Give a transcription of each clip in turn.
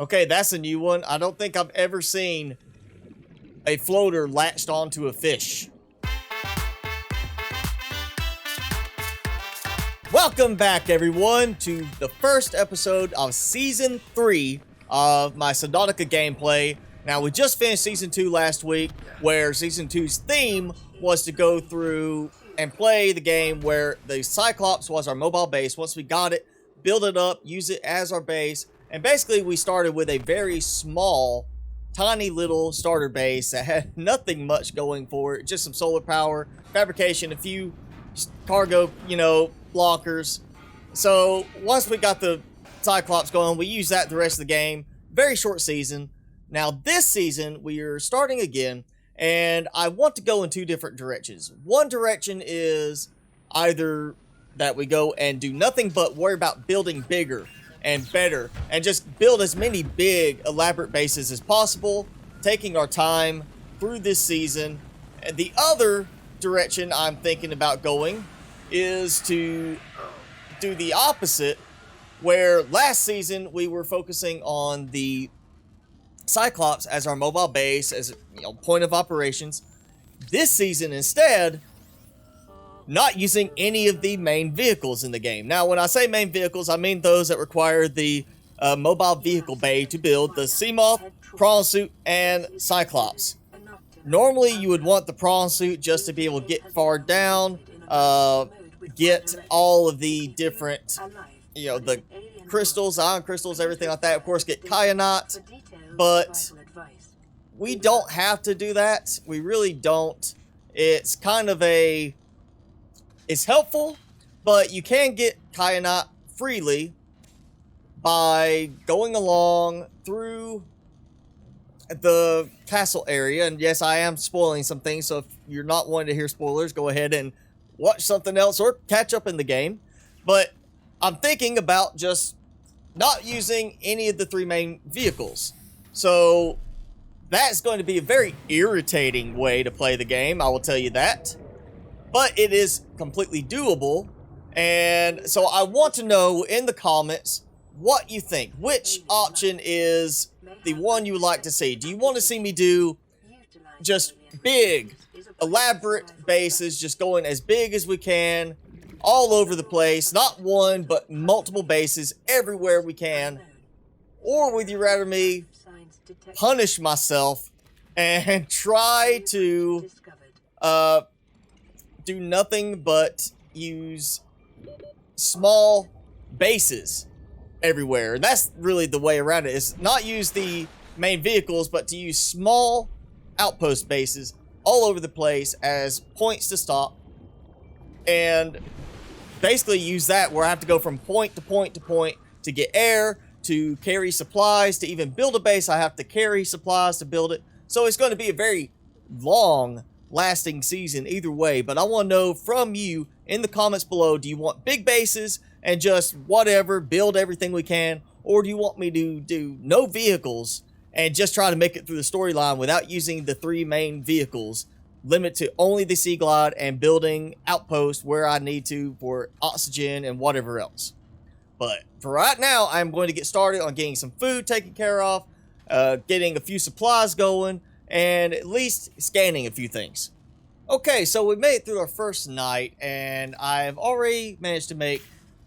Okay, that's a new one. I don't think I've ever seen a floater latched onto a fish. Welcome back, everyone, to the first episode of Season 3 of my Subnautica gameplay. Now, we just finished Season 2 last week, where Season 2's theme was to go through and play the game where the Cyclops was our mobile base. Once we got it, build it up, use it as our base, and basically we started with a very small, tiny little starter base that had nothing much going for it, just some solar power, fabrication, a few cargo, blockers. So once we got the Cyclops going, we used that the rest of the game. Very short season. Now this season, we are starting again, and I want to go in two different directions. One direction is either that we go and do nothing but worry about building bigger and better, and just build as many big, elaborate bases as possible, taking our time through this season. And the other direction I'm thinking about going is to do the opposite, where last season we were focusing on the Cyclops as our mobile base, as point of operations. This season instead, not using any of the main vehicles in the game. Now, when I say main vehicles, I mean those that require the mobile vehicle bay to build: the Seamoth, prawn suit, and Cyclops. Normally, you would want the prawn suit just to be able to get far down, get all of the different, the crystals, ion crystals, everything like that. Of course, get kyanite, but we don't have to do that. We really don't. It's kind of it's helpful, but you can get kyanite freely by going along through the castle area. And yes, I am spoiling some things, so if you're not wanting to hear spoilers, go ahead and watch something else or catch up in the game. But I'm thinking about just not using any of the three main vehicles. So that's going to be a very irritating way to play the game, I will tell you that. But it is completely doable. And so I want to know in the comments what you think. Which option is the one you would like to see? Do you want to see me do just big, elaborate bases, just going as big as we can, all over the place, not one, but multiple bases everywhere we can? Or would you rather me punish myself and try to do nothing but use small bases everywhere? And that's really the way around it, is not use the main vehicles, but to use small outpost bases all over the place as points to stop, and basically use that where I have to go from point to point to point to get air, to carry supplies, to even build a base I have to carry supplies to build it. So it's going to be a very long lasting season either way. But I want to know from you in the comments below, do you want big bases and just whatever, build everything we can, or do you want me to do no vehicles and just try to make it through the storyline without using the three main vehicles, limit to only the Sea Glide and building outposts where I need to for oxygen and whatever else? But for right now, I'm going to get started on getting some food taken care of, getting a few supplies going, and at least scanning a few things. Okay, so we made it through our first night, and I've already managed to make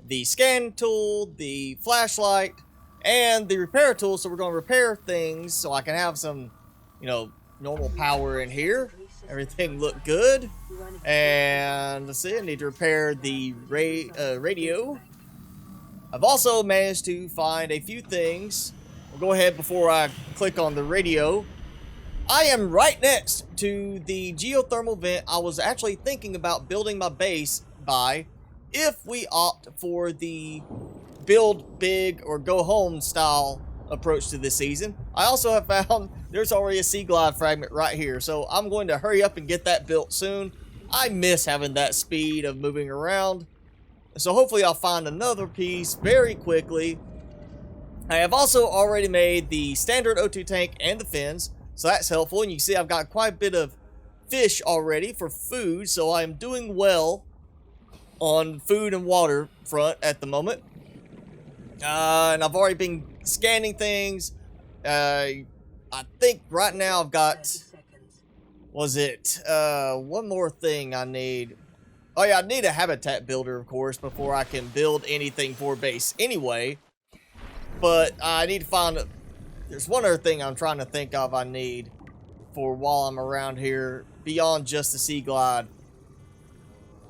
the scan tool, the flashlight, and the repair tool. So we're going to repair things so I can have some, normal power in here. Everything looked good. And let's see, I need to repair the radio. I've also managed to find a few things. We'll go ahead before I click on the radio. I am right next to the geothermal vent I was actually thinking about building my base by, if we opt for the build big or go home style approach to this season. I also have found there's already a Sea Glide fragment right here, so I'm going to hurry up and get that built soon. I miss having that speed of moving around, so hopefully I'll find another piece very quickly. I have also already made the standard O2 tank and the fins, so that's helpful. And you can see I've got quite a bit of fish already for food, so I'm doing well on food and water front at the moment. And I've already been scanning things, I think right now I've got, was it, one more thing I need. Oh yeah, I need a habitat builder, of course, before I can build anything for base anyway. But I need to find, there's one other thing I'm trying to think of I need for while I'm around here, beyond just the sea glide.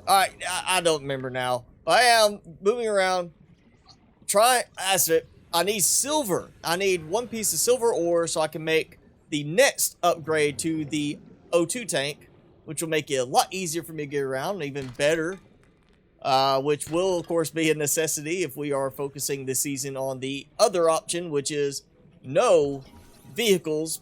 Alright, I don't remember now. But I am moving around. That's it. I need silver. I need one piece of silver ore so I can make the next upgrade to the O2 tank, which will make it a lot easier for me to get around, and even better. Which will, of course, be a necessity if we are focusing this season on the other option, which is no vehicles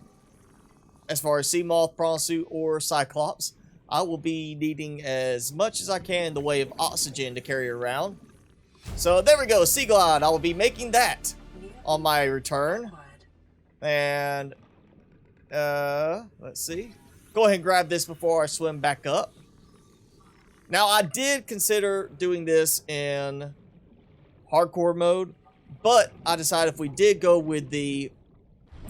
as far as Seamoth, Prawn Suit, or Cyclops. I will be needing as much as I can in the way of oxygen to carry around. So there we go, Sea Glide. I will be making that on my return. And, let's see. Go ahead and grab this before I swim back up. Now, I did consider doing this in hardcore mode, but I decided if we did go with the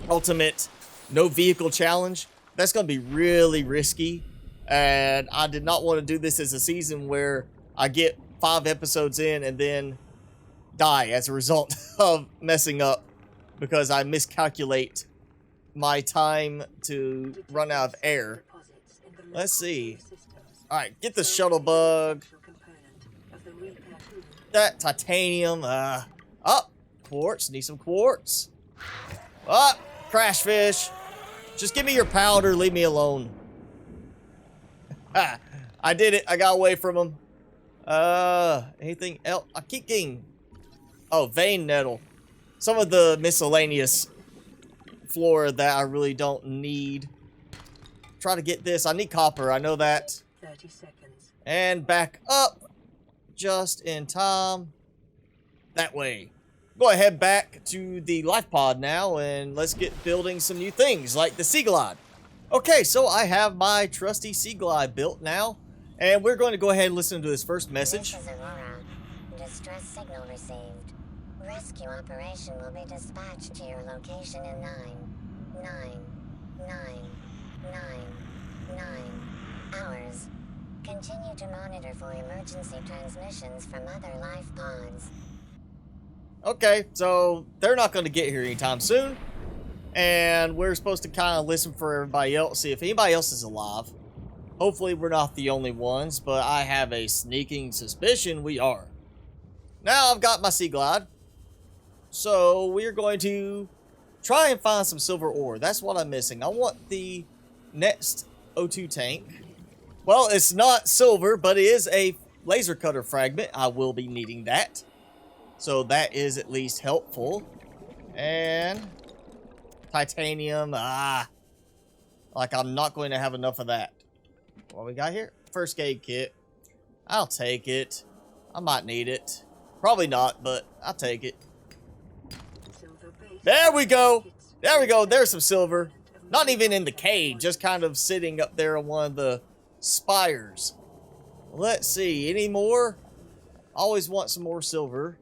ultimate no vehicle challenge, that's going to be really risky. And I did not want to do this as a season where I get 5 episodes in and then die as a result of messing up because I miscalculate my time to run out of air. Let's see. Alright, get the shuttle bug. That titanium. Quartz. Need some quartz. Crash fish. Just give me your powder. Leave me alone. I did it. I got away from him. Anything else? I keep getting... Oh, vein nettle. Some of the miscellaneous flora that I really don't need. Try to get this. I need copper. I know that. 30 seconds. And back up. Just in time. That way. Go ahead back to the life pod now and let's get building some new things like the Sea Glide. Okay, so I have my trusty Sea Glide built now. And we're going to go ahead and listen to this first message. This is Aurora. Distress signal received. Rescue operation will be dispatched to your location in 9 hours. Continue to monitor for emergency transmissions from other life pods. Okay, so they're not going to get here anytime soon. And we're supposed to kind of listen for everybody else, see if anybody else is alive. Hopefully we're not the only ones, but I have a sneaking suspicion we are. Now I've got my Sea Glide. So we're going to try and find some silver ore. That's what I'm missing. I want the next O2 tank. Well, it's not silver, but it is a laser cutter fragment. I will be needing that. So that is at least helpful. And titanium. Like I'm not going to have enough of that. What we got here? First aid kit. I'll take it. I might need it. Probably not, but I'll take it. There we go. There we go. There's some silver. Not even in the cave, just kind of sitting up there on one of the spires. Let's see. Any more? Always want some more silver.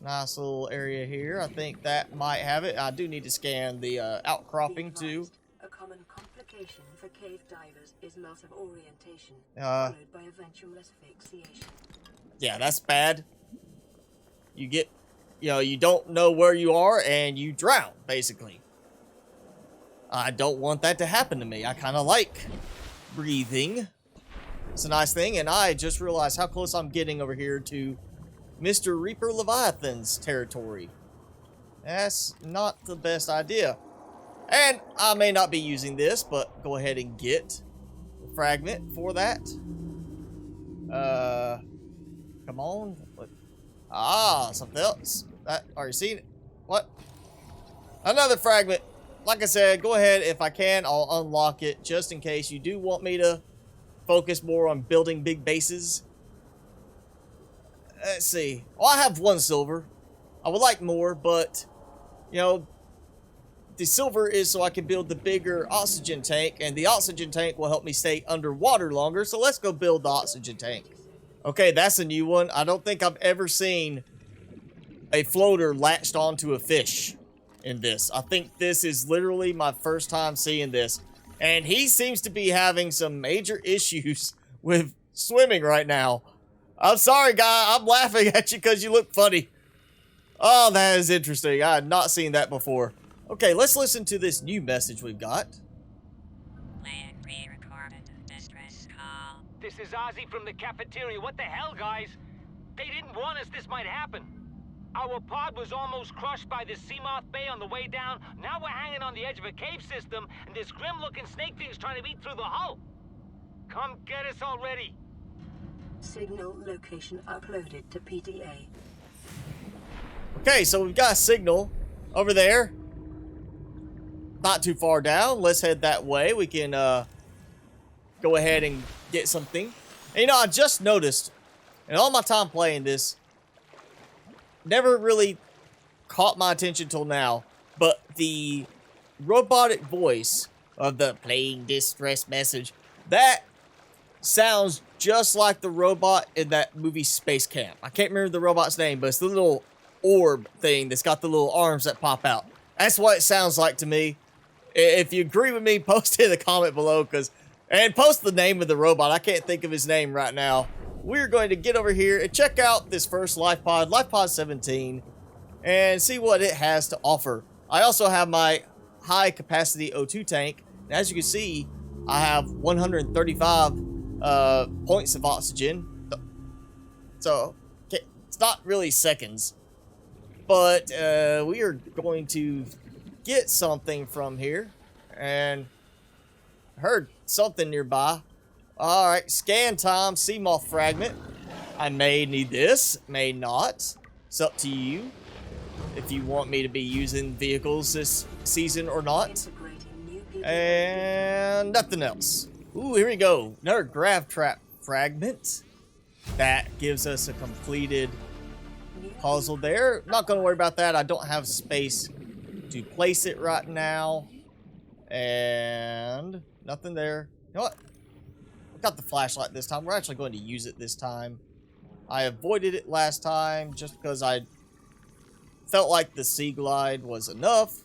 Nice little area here. I think that might have it. I do need to scan the outcropping too. A common complication for cave divers is loss of orientation, followed by eventual asphyxiation. Yeah, that's bad. You get, you don't know where you are and you drown, basically. I don't want that to happen to me. I kind of like breathing. It's a nice thing, and I just realized how close I'm getting over here to Mr. Reaper Leviathan's territory. That's not the best idea. And I may not be using this, but go ahead and get the fragment for that. Come on. Something else. Are you seeing it? What? Another fragment. Like I said, go ahead. If I can, I'll unlock it just in case you do want me to focus more on building big bases. Let's see. Well, I have 1 silver. I would like more, but, the silver is so I can build the bigger oxygen tank, and the oxygen tank will help me stay underwater longer, so let's go build the oxygen tank. Okay, that's a new one. I don't think I've ever seen a floater latched onto a fish. in this. I think this is literally my first time seeing this. And he seems to be having some major issues with swimming right now. I'm sorry, guy. I'm laughing at you because you look funny. Oh, that is interesting. I had not seen that before. Okay, let's listen to this new message we've got. This is Ozzy from the cafeteria. What the hell, guys? They didn't warn us this might happen. Our pod was almost crushed by the Seamoth Bay on the way down. Now we're hanging on the edge of a cave system, and this grim-looking snake thing's trying to eat through the hull. Come get us already. Signal location uploaded to PDA. Okay, so we've got a signal over there. Not too far down. Let's head that way. We can go ahead and get something. And, you know, I just noticed, in all my time playing this, never really caught my attention till now, but the robotic voice of the playing distress message, that sounds just like the robot in that movie Space Camp. I can't remember the robot's name, but it's the little orb thing that's got the little arms that pop out. That's what it sounds like to me. If you agree with me, post it in the comment below, and post the name of the robot. I can't think of his name right now. We're going to get over here and check out this first life pod 17, and see what it has to offer. I also have my high capacity O2 tank, and as you can see, I have 135 points of oxygen. So it's not really seconds, but we are going to get something from here, and heard something nearby. All right, scan time, Seamoth Fragment. I may need this, may not. It's up to you if you want me to be using vehicles this season or not. And nothing else. Ooh, here we go. Another grav trap fragment. That gives us a completed puzzle there. Not going to worry about that. I don't have space to place it right now. And nothing there. You know what? Got the flashlight this time. We're actually going to use it this time. I avoided it last time just because I felt like the sea glide was enough.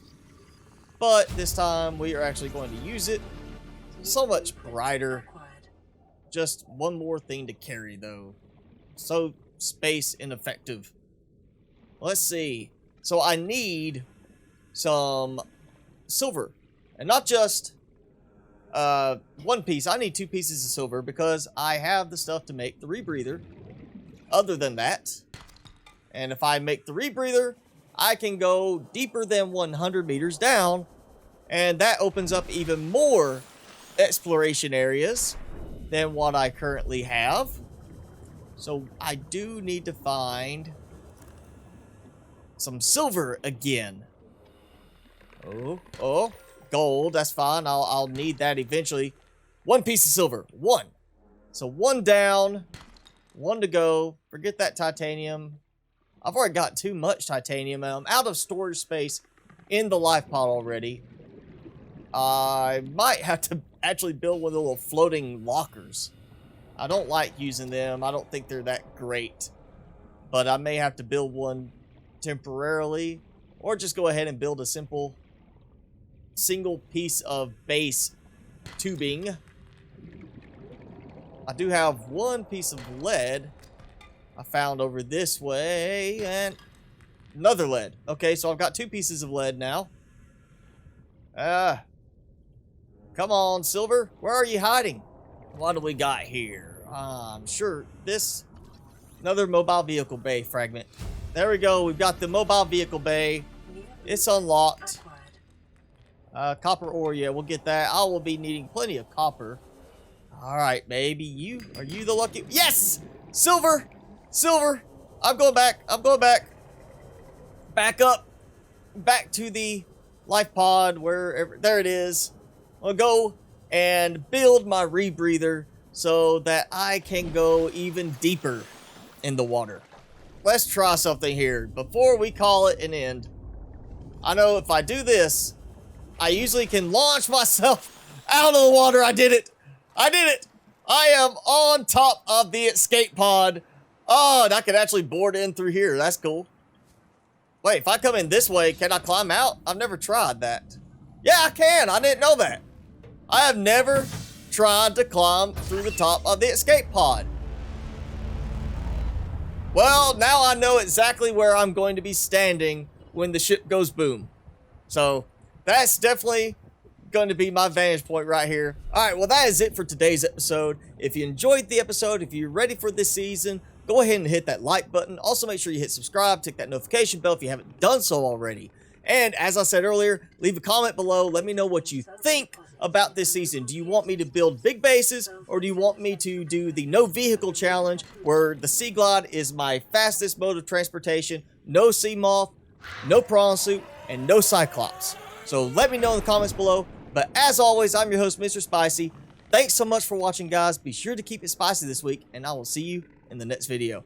But this time we are actually going to use it. So much brighter. Just one more thing to carry though. So space ineffective. Let's see. So I need some silver. And not just one piece. I need 2 pieces of silver because I have the stuff to make the rebreather. Other than that, and if I make the rebreather, I can go deeper than 100 meters down, and that opens up even more exploration areas than what I currently have. So I do need to find some silver again. Oh. Gold, that's fine. I'll need that eventually. 1 piece of silver. 1. So 1 down. 1 to go. Forget that titanium. I've already got too much titanium. I'm out of storage space in the life pod already. I might have to actually build one of the little floating lockers. I don't like using them. I don't think they're that great. But I may have to build one temporarily. Or just go ahead and build a single piece of base tubing. I do have 1 piece of lead I found over this way, and another lead. Okay, so I've got 2 pieces of lead now. Come on, silver. Where are you hiding? What do we got here? I'm sure this... Another mobile vehicle bay fragment. There we go. We've got the mobile vehicle bay. It's unlocked. Copper ore, yeah, we'll get that. I will be needing plenty of copper. Alright, maybe you. Are you the lucky... Yes! Silver! Silver! I'm going back. I'm going back. Back up. Back to the life pod, wherever... There it is. I'll go and build my rebreather so that I can go even deeper in the water. Let's try something here before we call it an end. I know if I do this, I usually can launch myself out of the water. I did it. I did it. I am on top of the escape pod. Oh, and I can actually board in through here. That's cool. Wait, if I come in this way, can I climb out? I've never tried that. Yeah, I can. I didn't know that. I have never tried to climb through the top of the escape pod. Well, now I know exactly where I'm going to be standing when the ship goes boom. So that's definitely going to be my vantage point right here. All right, well, that is it for today's episode. If you enjoyed the episode, if you're ready for this season, go ahead and hit that like button. Also, make sure you hit subscribe, tick that notification bell if you haven't done so already. And as I said earlier, leave a comment below. Let me know what you think about this season. Do you want me to build big bases, or do you want me to do the no vehicle challenge where the Sea Glide is my fastest mode of transportation, no Seamoth, no prawn suit, and no Cyclops? So let me know in the comments below. But as always, I'm your host, Mr. Spicy. Thanks so much for watching, guys. Be sure to keep it spicy this week, and I will see you in the next video.